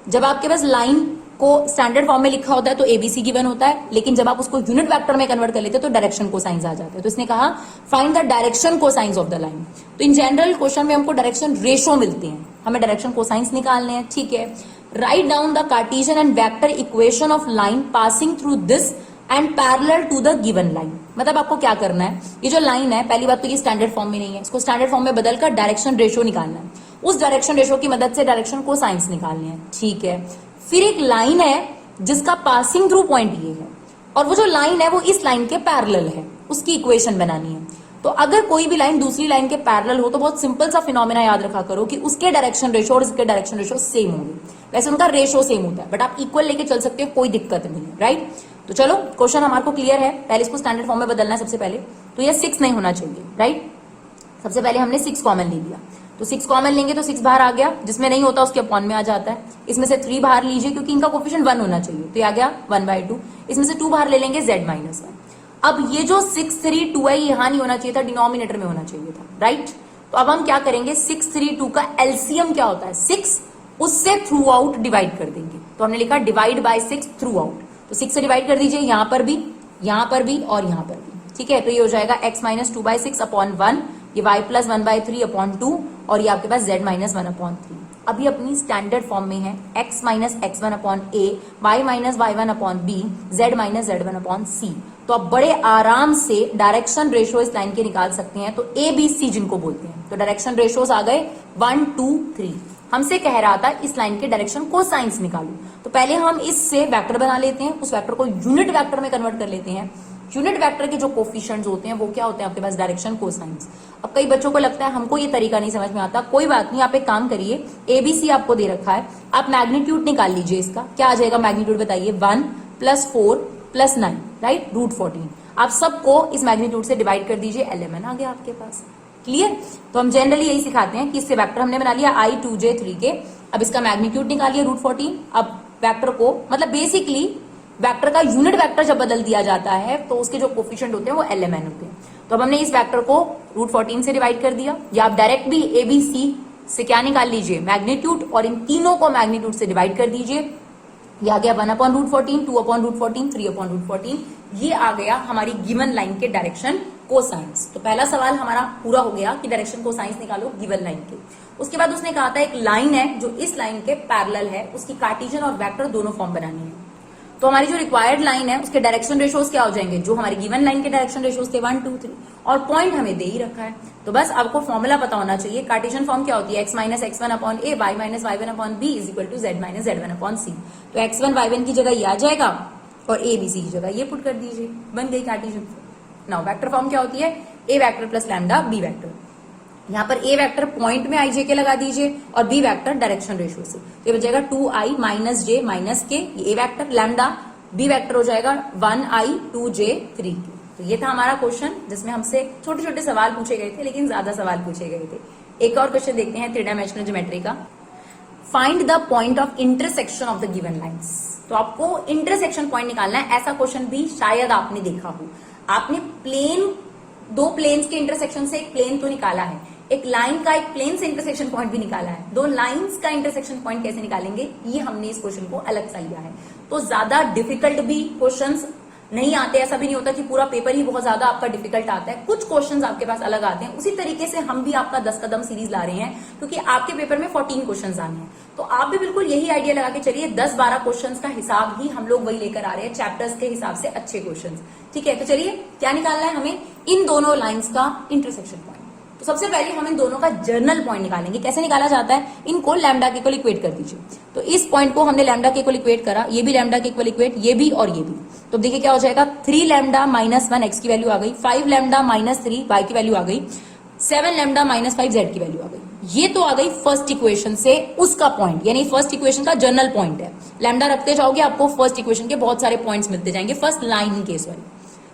जब आपके पास लाइन को स्टैंडर्ड फॉर्म में लिखा होता है तो ABC गिवन होता है, लेकिन जब आप उसको यूनिट वेक्टर में कन्वर्ट कर लेते हैं तो डायरेक्शन कोसाइंस आ जाते हैं। तो इसने कहा find the direction cosines of the line. तो इन जनरल क्वेश्चन में हमको डायरेक्शन रेशो मिलते हैं, हमें डायरेक्शन कोसाइंस निकालने हैं, ठीक है। Write down the Cartesian and vector equation of line passing through this and parallel to the given line. मतलब आपको क्या करना है, ये जो लाइन है, पहली बात तो ये स्टैंडर्ड फॉर्म में नहीं है, इसको स्टैंडर्ड फॉर्म में बदलकर डायरेक्शन रेशो निकालना है, उस डायरेक्शन रेशो की मदद से डायरेक्शन कोसाइंस निकालने हैं, ठीक है। फिर एक लाइन है जिसका पासिंग थ्रू पॉइंट ये है, और वो जो लाइन है वो इस लाइन के पैरेलल है, उसकी इक्वेशन बनानी है। तो अगर कोई भी लाइन दूसरी लाइन के पैरेलल हो तो बहुत सिंपल सा फिनोमेना याद रखा करो कि उसके डायरेक्शन रेशो और इसके डायरेक्शन रेशो सेम होंगे। वैसे उनका रेशो सेम होता है बट आप इक्वल लेके चल सकते हो, कोई दिक्कत नहीं है, राइट। तो चलो क्वेश्चन हमारे को क्लियर है, पहले इसको स्टैंडर्ड फॉर्म में बदलना है सबसे पहले। तो ये 6 नहीं होना चाहिए, राइट। सबसे पहले हमने 6 कॉमन ले लिया, तो 6 कॉमन लेंगे तो 6 बाहर आ गया, जिसमें नहीं होता उसके अपॉन में आ जाता है। इसमें से 3 बाहर लीजिए क्योंकि इनका कोफिशिएंट 1 होना चाहिए, तो ये आ गया 1/2। इसमें से 2 बाहर ले लेंगे z-1। अब ये जो 6, 3, 2 है यहां नहीं होना चाहिए था, डिनोमिनेटर में होना चाहिए था, राइट। तो अब हम क्या करेंगे, 6, 3, 2 का एलसीएम क्या होता है 6, उससे थ्रू आउट डिवाइड कर देंगे। तो हमने लिखा डिवाइड बाय 6 थ्रू आउट, तो 6 से डिवाइड कर दीजिए, यहां पर भी, यहां पर भी और यहां पर भी, ठीक है। तो ये हो जाएगा x माइनस 2/6 अपॉन 1, ये y प्लस 1/3 अपॉन 2 और ये आपके पास z माइनस 1/3। अभी अपनी स्टैंडर्ड फॉर्म में है x minus x1 upon a, y minus y1 upon b, z minus z1 upon c। तो आप बड़े आराम से डायरेक्शन रेशियो इस लाइन के निकाल सकते हैं। तो a b c जिनको बोलते हैं, तो डायरेक्शन रेशियोज आ गए 1 2 3। हमसे कह रहा था इस लाइन के डायरेक्शन कोसाइंस निकालो, तो पहले हम इससे वेक्टर बना लेते हैं, उस वेक्टर को यूनिट वेक्टर में कन्वर्ट कर लेते हैं। यूनिट वेक्टर के जो कोफिशिएंट्स होते हैं वो क्या होते हैं आपके पास, डायरेक्शन कोसाइंस। अब कई बच्चों को लगता है हमको ये तरीका नहीं समझ में आता, कोई बात नहीं, आप एक काम करिए, एबीसी आपको दे रखा है, आप मैग्नीट्यूड निकाल लीजिए इसका। क्या आ जाएगा मैग्नीट्यूड बताइए, 1 + 4 + 9, राइट, √14। आप सबको इस मैग्नीट्यूड से डिवाइड कर दीजिए, LMN आ गया आपके पास। क्लियर। तो हम जनरली यही सिखाते हैं कि इससे वेक्टर हमने बना लिया i 2j 3k। अब इसका मैग्नीट्यूड निकालिए √14। अब वेक्टर को, मतलब बेसिकली वेक्टर का यूनिट वेक्टर जब बदल दिया जाता है तो उसके जो कोफिशिएंट होते हैं वो LMN होते हैं। तो अब हमने इस वेक्टर को √14 से डिवाइड कर दिया, या आप डायरेक्ट भी ABC से क्या निकाल लीजिए, मैग्नीट्यूड, और इन तीनों को मैग्नीट्यूड से डिवाइड कर दीजिए। ये आ गया 1/√14, 2/√14, 3/√14। ये आ गया हमारी गिवन लाइन के डायरेक्शन कोसाइंस। तो पहला सवाल हमारा पूरा हो गया कि डायरेक्शन कोसाइंस निकालो गिवन लाइन के। उसके बाद उसने कहा था एक लाइन है जो इस लाइन के पैरेलल है, उसकी कार्टेशियन और वेक्टर दोनों फॉर्म बनानी है। तो हमारी जो रिक्वायर्ड लाइन है उसके डायरेक्शन रेशियोज क्या हो जाएंगे, जो हमारी गिवन लाइन के डायरेक्शन रेशियोज थे 1 2 3, और पॉइंट हमें दे ही रखा है। तो बस आपको फॉर्मूला पता होना चाहिए। कार्टेशियन फॉर्म क्या होती है, x minus x1 upon a, y minus y1 upon b is equal to z minus z1 upon c। तो x1 y1 की जगह ये आ जाएगा और a b c की जगह ये पुट कर दीजिए, बन गई Cartesian form. Now vector form क्या होती है, a vector plus lambda b vector. यहाँ पर a वेक्टर पॉइंट में i j के लगा दीजिए और b वेक्टर डायरेक्शन रेशियो से, तो ये बचेगा 2i minus j minus k, ये a vector, lambda b vector हो जाएगा 1i 2j 3k। तो ये था हमारा क्वेश्चन जिसमें हमसे छोटे छोटे सवाल पूछे गए थे, लेकिन ज्यादा सवाल पूछे गए थे। एक और क्वेश्चन देखते हैं 3 डायमेंशनल ज्योमेट्री का। Find the point of intersection of the given lines. तो आपको इंटरसेक्शन पॉइंट निकालना है। ऐसा क्वेश्चन भी शायद आपने देखा हो, आपने प्लेन, 2 प्लेन्स के इंटरसेक्शन से एक प्लेन तो निकाला है, एक लाइन का एक प्लेन से इंटरसेक्शन पॉइंट भी निकाला है, 2 लाइंस का इंटरसेक्शन पॉइंट कैसे निकालेंगे, ये हमने इस क्वेश्चन को अलग सा लिया है। तो ज्यादा डिफिकल्ट भी क्वेश्चंस नहीं आते, ऐसा भी नहीं होता कि पूरा पेपर ही बहुत ज्यादा आपका डिफिकल्ट आता है, कुछ क्वेश्चंस आपके पास अलग आते हैं। उसी तरीके से हम भी आपका 10 कदम सीरीज ला रहे हैं, क्योंकि आपके पेपर में 14 क्वेश्चंस आने हैं। तो आप भी बिल्कुल यही आइडिया लगा के चलिए, 10-12 क्वेश्चंस का हिसाब ही हम लोग वही लेकर आ रहे हैं, चैप्टर्स के हिसाब से अच्छे क्वेश्चंस। ठीक है, तो चलिए क्या निकालना है हमें, इन दोनों लाइन्स का इंटरसेक्शन पॉइंट। तो सबसे पहले हम इन दोनों का जर्नल पॉइंट निकालेंगे। कैसे निकाला जाता है, इनको लैम्डा के इक्वल इक्वेट कर दीजिए। तो इस पॉइंट को हमने लैम्डा के इक्वल इक्वेट करा, ये भी लैम्डा के इक्वल इक्वेट, ये भी और ये भी। तो देखिए क्या हो जाएगा, 3 लैम्डा माइनस 1 x की वैल्यू आ गई, 5 लैम्डा माइनस 3 y की वैल्यू आ गई, 7 लैम्डा माइनस 5 z की वैल्यू आ गई। ये तो आ गई फर्स्ट इक्वेशन से उसका पॉइंट, यानी फर्स्ट इक्वेशन का जर्नल पॉइंट है। लैम्डा रखते जाओगे आपको फर्स्ट इक्वेशन के बहुत सारे पॉइंट्स मिलते जाएंगे, फर्स्ट लाइन के, सॉरी।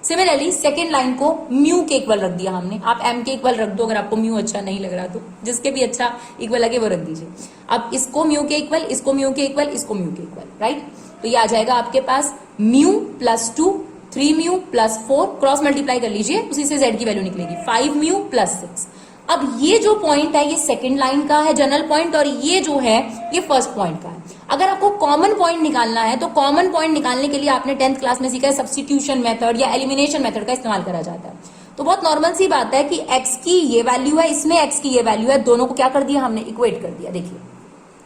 सिमिलरली सेकेंड लाइन को म्यू के इक्वल रख दिया हमने, आप एम के इक्वल रख दो अगर आपको म्यू अच्छा नहीं लग रहा तो, जिसके भी अच्छा इक्वल लगे वो रख दीजिए। अब इसको म्यू के इक्वल, इसको म्यू के इक्वल, इसको म्यू के इक्वल, राइट। तो ये आ जाएगा आपके पास mu plus 2, 3 mu plus 4, cross multiply कर लीजिए, उसी से z की वैल्यू निकलेगी 5 म्यू प्लस 6। अब ये जो पॉइंट है ये सेकेंड लाइन का है जनरल पॉइंट, और ये जो है ये फर्स्ट पॉइंट का है। अगर आपको कॉमन पॉइंट निकालना है तो कॉमन पॉइंट निकालने के लिए आपने 10th क्लास में सीखा है सब्स्टिट्यूशन मेथड या एलिमिनेशन मेथड का इस्तेमाल करा जाता है। तो बहुत नॉर्मल सी बात है कि x की ये वैल्यू है, इसमें x की ये वैल्यू है, दोनों को क्या कर दिया हमने, इक्वेट कर दिया। देखिए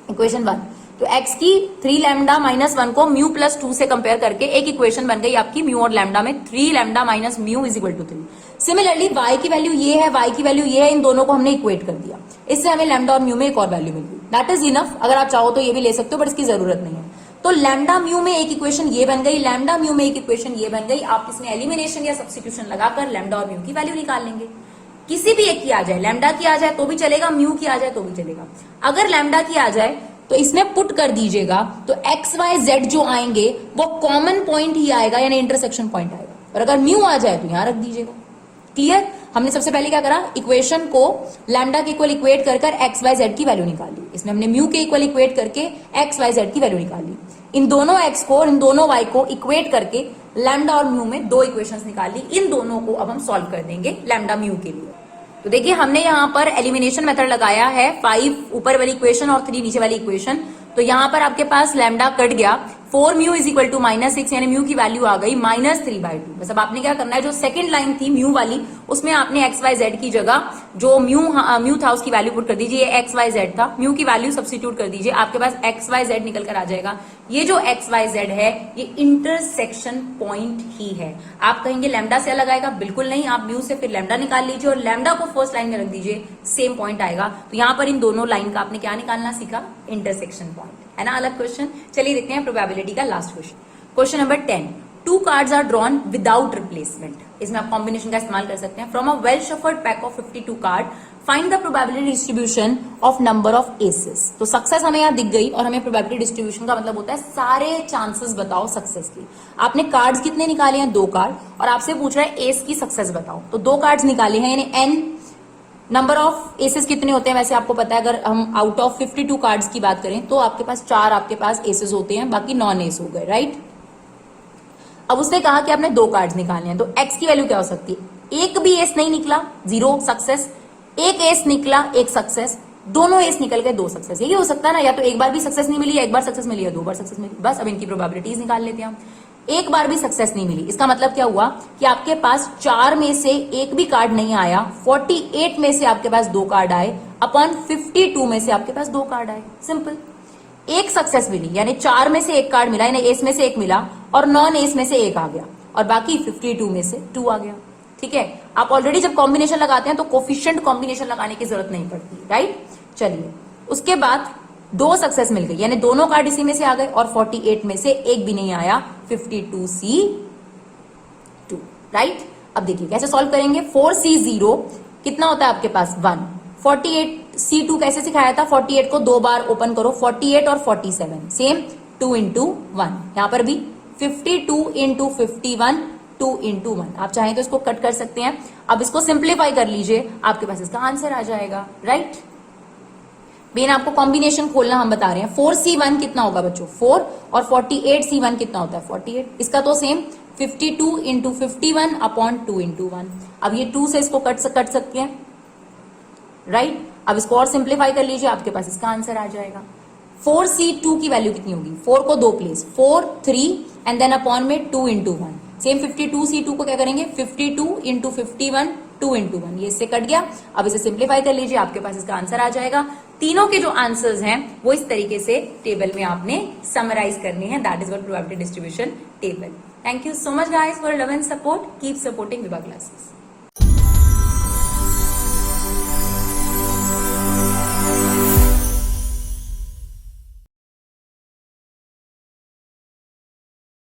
इक्वेशन 1, तो x की 3 लैम्डा माइनस 1 को म्यू प्लस 2 से कंपेयर करके एक इक्वेशन बन गई आपकी म्यू और लैम्डा में, 3 lambda minus mu is equal to 3। Similarly y की वैल्यू ये है, y की वैल्यू ये है, इन दोनों को हमने इक्वेट कर दिया, इससे हमें लैम्डा और म्यू में एक और वैल्यू मिल गई। दैट इज इनफ, अगर आप चाहो तो ये भी ले सकते हो बट इसकी जरूरत नहीं है। तो लैम्डा म्यू में एक इक्वेशन ये बन गई, लैम्डा म्यू में एक इक्वेशन ये बन गई। आप इसमें एलिमिनेशन या सब्स्टिट्यूशन लगाकर लैम्डा और म्यू की वैल्यू निकाल लेंगे। किसी भी एक की आ जाए, लैम्डा की आ जाए तो भी चलेगा, म्यू की आ जाए तो भी चलेगा। अगर लैम्डा की आ जाए तो इसमें पुट कर दीजिएगा, तो एक्स वाई जेड जो आएंगे वो कॉमन पॉइंट ही आएगा, यानी इंटरसेक्शन पॉइंट आएगा। और अगर म्यू आ जाए तो यहां रख दीजिएगा। क्लियर? हमने सबसे पहले क्या करा, इक्वेशन को लैम्डा के इक्वल इक्वेट कर एक्स वाई जेड की वैल्यू निकाली। इसमें हमने म्यू के इक्वल इक्वेट करके एक्स वाई जेड की वैल्यू निकाली। इन दोनों एक्स को और इन दोनों वाई को इक्वेट करके लैम्डा और म्यू में दो इक्वेशंस निकाली। इन दोनों को अब हम सॉल्व कर देंगे लैम्डा म्यू के लिए। तो देखिए हमने यहां पर एलिमिनेशन मेथड लगाया है, 5 ऊपर वाली इक्वेशन और 3 नीचे वाली इक्वेशन। तो यहां पर आपके पास लैम्डा कट गया, 4 म्यू इज इक्वल टू -6, यानी म्यू की वैल्यू आ गई -3/2। बस अब आपने क्या करना है, जो सेकंड लाइन थी म्यू वाली, उसमें आपने एक्स वाई जेड की जगह जो म्यू था उसकी वैल्यू पुट कर दीजिए। एक्स वाई जेड था, म्यू की वैल्यू सब्स्टिट्यूट कर दीजिए, आपके पास एक्स वाई जेड निकल कर आ जाएगा। ये जो एक्स वाई जेड है ये इंटरसेक्शन पॉइंट ही है। आप कहेंगे लैम्डा से अलग आएगा, बिल्कुल नहीं, आप म्यू से फिर लैम्डा निकाल लीजिए और लैम्डा को फर्स्ट लाइन में रख दीजिए, सेम पॉइंट आएगा। तो यहां पर इन दोनों लाइन का आपने क्या निकालना सीखा, इंटरसेक्शन पॉइंट, है ना अलग क्वेश्चन। चलिए देखते हैं प्रोबेबिलिटी का last question. Question number 10, 2 cards are drawn without replacement. इसमें आप कॉम्बिनेशन का इस्तेमाल कर सकते हैं। From a well shuffled pack of 52 card find the probability distribution of number of aces. तो सक्सेस हमें यहां दिख गई और हमें प्रोबेबिलिटी डिस्ट्रीब्यूशन का मतलब होता है सारे चांसेस बताओ सक्सेस की। आपने कार्ड्स कितने निकाले हैं, 2 कार्ड, और आपसे पूछ रहा है एस की सक्सेस बताओ। तो 2 कार्ड्स निकाले हैं, यानी एन नंबर ऑफ एसेस कितने होते हैं वैसे आपको पता है। अगर हम आउट ऑफ 52 कार्ड्स की बात करें तो आपके पास 4 आपके पास एसेस होते हैं, बाकी नॉन एस हो गए, राइट। अब उसने कहा कि आपने 2 कार्ड्स निकालने हैं, तो एक्स की वैल्यू क्या हो सकती है, एक भी एस नहीं निकला 0 सक्सेस, एक एस निकला 1 सक्सेस, दोनों एस निकल गए 2 सक्सेस। यही हो सकता है ना, या तो एक बार भी सक्सेस नहीं मिली, या एक बार सक्सेस मिली, या 2 बार सक्सेस मिली। बस अब इनकी प्रोबेबिलिटीज निकाल लेते हैं हम। एक बार भी सक्सेस नहीं मिली, इसका मतलब क्या हुआ कि आपके पास 4 में से एक भी कार्ड नहीं आया, 48 में से आपके पास 2 कार्ड आए, अपॉन 52 में से आपके पास 2 कार्ड आए, सिंपल। एक सक्सेस मिली, यानी 4 में से एक कार्ड मिला, यानी एस में से 1 मिला, और नॉन एस में से 1 आ गया, और बाकी 52 में से 2 आ गया। ठीक है, आप ऑलरेडी जब कॉम्बिनेशन लगाते हैं तो कोफिशिएंट कॉम्बिनेशन लगाने की जरूरत नहीं पड़ती, राइट। चलिए, उसके बाद 2 सक्सेस मिल गई, यानी दोनों कार्ड इसी में से आ गए, और 48 में से एक भी नहीं आया, 52C2, राइट। अब देखिए कैसे सॉल्व करेंगे। 4C0 कितना होता है आपके पास 1, 48C2 कैसे सिखाया था, 48 को 2 बार ओपन करो, 48 और 47 सेम, 2 into 1। यहां पर भी 52 into 51, 2 into 1। आप चाहें तो इसको कट कर सकते हैं। अब इसको सिंप्लीफाई कर लीजिए, आपके पास इसका आंसर आ जाएगा, राइट। बेन आपको कॉम्बिनेशन खोलना हम बता रहे हैं। 4C1 कितना होगा बच्चों 4, और 48C1 कितना होता है 48। इसका तो सेम 52 into 51 अपॉन 2 into 1। अब ये 2 से इसको कट सकते हैं, राइट। अब इसको और सिंप्लीफाई कर लीजिए, आपके पास इसका आंसर आ जाएगा। 4C2 की वैल्यू कितनी होगी, 4 को 2 प्लेस, 4 3 एंड देन अपॉन में 2 into 1। सेम 52C2 को क्या करेंगे, 52 into 51, 2 into 1। ये इससे कट गया। अब इसे सिंप्लीफाई कर लीजिए, आपके पास इसका आंसर आ जाएगा। तीनों के जो आंसर्स हैं वो इस तरीके से टेबल में आपने समराइज करने हैं। That is what probability distribution table. Thank you so much guys for love and support. Keep supporting Vibha classes.